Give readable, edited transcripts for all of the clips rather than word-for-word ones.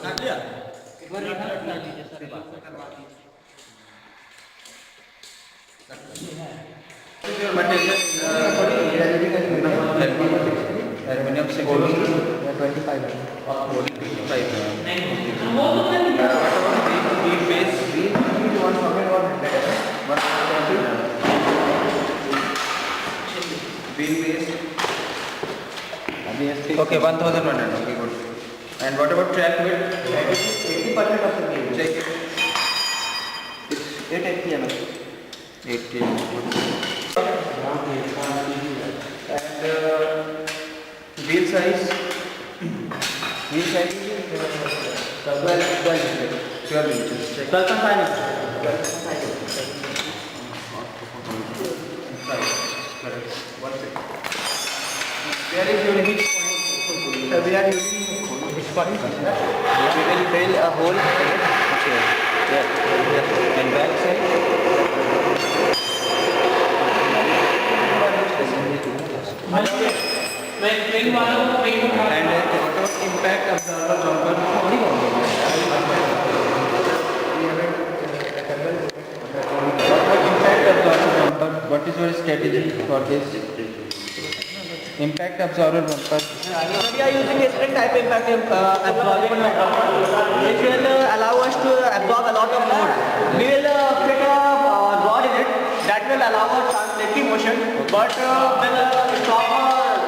Aluminum 25. What about wheel base? Wheel base. Okay, 1100. Okay, good. And what about track width? 80% of the wheel. Check it. It's 880 mm. 80. And wheel size? Wheel size is 12 inches. Check. 12.5 inches. Correct. One second. Where is your hitch point? So we are using this point. We will drill a hole. Okay. Yeah. And back side? And what about impact absorber bumper? Impact absorber bumper. What is your strategy for this? Impact absorber bumper. We are using a spring type impact absorbing which will allow us to absorb a lot of load. We will fit a rod in it that will allow us translatory motion but will stop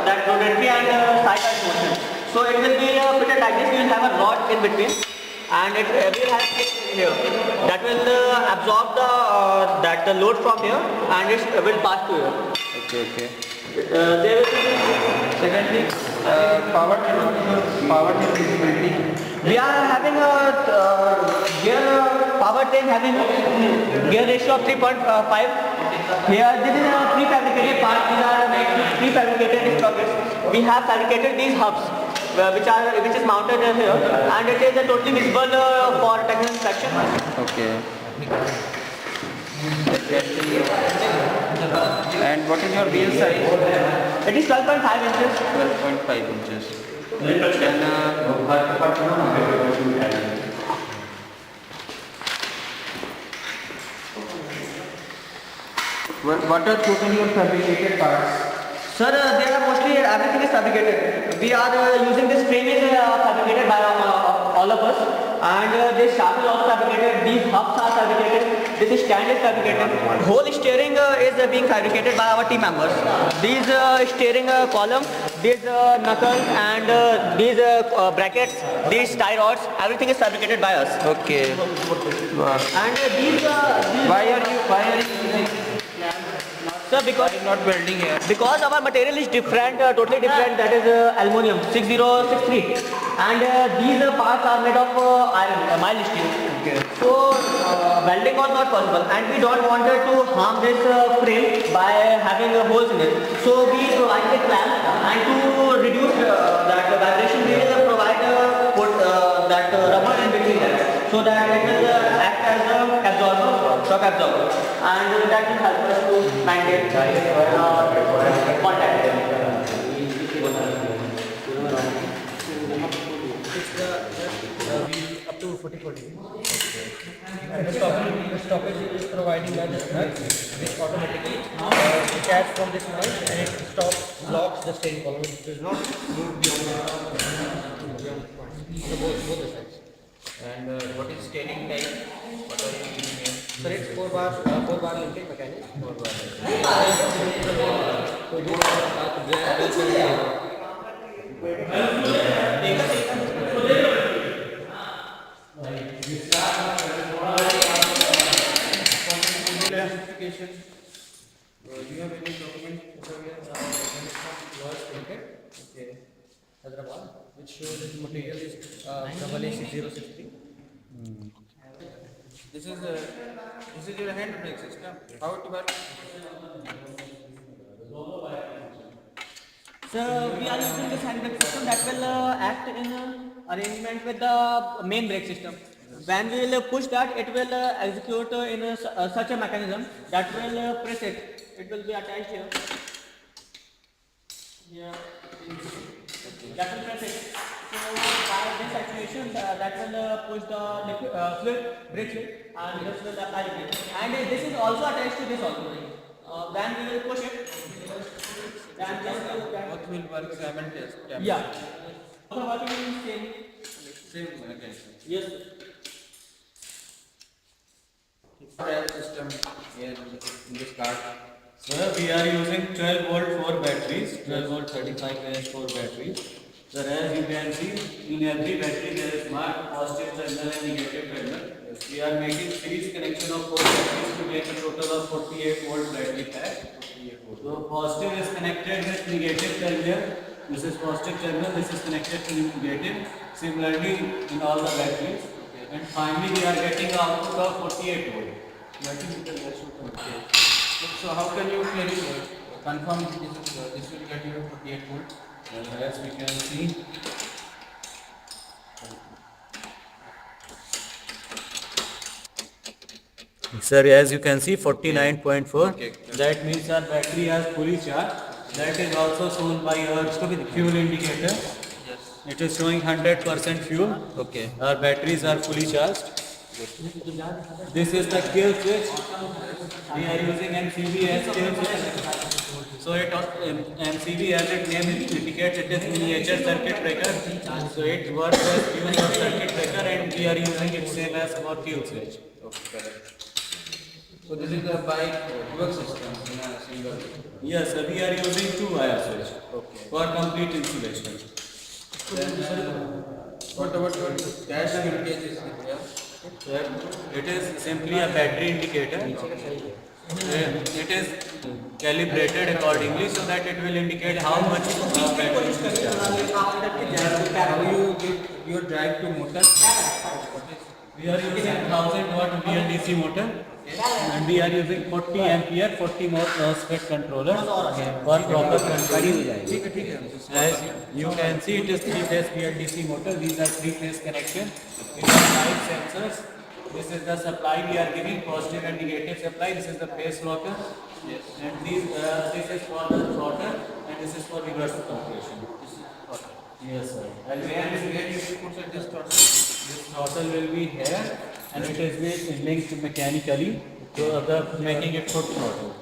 that rotatory and side motion. So it will be fitted like this. We will have a rod in between and it will have here that will absorb the load from here and it will pass to here. Okay. There will be Secondly, power trim visibility. we are having a gear powertrain having gear ratio of 3.5. Here this is a prefabricated part. These are prefabricated sprockets. We have fabricated these hubs which is mounted here and it is totally visible for technical inspection. Okay. And what is your wheel size? It is 12.5 inches. 12.5 inches. And what are totally your fabricated parts? Sir, they are mostly everything is fabricated. We are using this frame is fabricated by all of us, and this shaft is also fabricated. These hubs are fabricated. This stand is fabricated. Whole steering is being fabricated by our team members. These steering column, these knuckles, and these brackets, these tie rods, everything is fabricated by us. Okay. And these Why are you using? sir, because Not welding here. because our material is different, totally different, that is aluminum 6063 and these parts are made of iron, mild steel. Okay. So welding was not possible and we don't wanted to harm this frame by having holes in it. So we provide a clamp and to reduce that vibration we will provide that rubber in between that so that it will act as a absorber, shock absorber, and that will help us to maintain contact. Up to 40. And the stoppage is providing by this nut, which automatically detach from this nut and it blocks the steering column. It does not move beyond so both the sides. And what is steering type? What are you using here? So it's 4 bar linkage mechanics. 4 bar. So this classification. Do you have any document okay. Hyderabad, which shows that the material is AA6063. This is your hand brake system. How it works? So we are using this hand brake system that will act in arrangement with the main brake system. When we will push that, it will execute in such a mechanism that will press it. It will be attached here. Here. that will press it. So by this actuation, that will push the liquid, fluid, brake fluid, and this will apply it. And this is also attached to this also. Then we will push it. Then this will. Both will work simultaneously. Yeah. Also working in Same mechanism. Yes. Rail system here in this card. Sir, we are using 12 volt 4 batteries, 12 volt 35 Ah 4 batteries. Sir, as you can see, in every battery there is marked positive terminal and negative terminal. We are making series connection of 4 batteries to make a total of 48 volt battery pack. So positive is connected with negative terminal. This is positive terminal, this is connected to negative. Similarly in all the batteries. And finally we are getting an output of 48 volt. Okay. So how can you confirm this will get you 48 volt? As we can see, sir, as you can see 49.4, Okay. that means our battery has fully charged. That is also shown by our fuel indicator. Yes. It is showing 100% fuel. Okay. Our batteries are fully charged. This is the kill switch. We are using MCB as kill switch. So MCB as its name indicates, it is miniature circuit breaker. So it works as fuel or circuit breaker, and we are using it same as for fuel switch. Okay, correct. So this is the dual system in a single. Yes, sir, we are using 2 wire switch Okay. for complete insulation. Then what about your dash linkage is here? Sir, it is simply a battery indicator. It is calibrated accordingly so that it will indicate how much battery is charged. How you give your drive to motor? We are using 1000 watt VLDC motor, and we are using 40 ampere 40 MOSFET controller for proper control. As you can see, it is 3-phase VLDC motor. These are 3-phase connection. We have 5 sensors. This is the supply we are giving, positive and negative supply. This is the phase rocker. Yes. And this is for the throttle, and this is for reverse operation. Yes, sir. And Where you put this throttle? this throttle will be here, and it is linked mechanically, so making it foot throttle.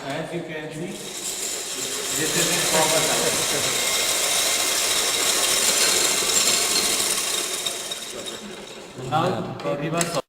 As you can see, this is in proper line. Now, reverse.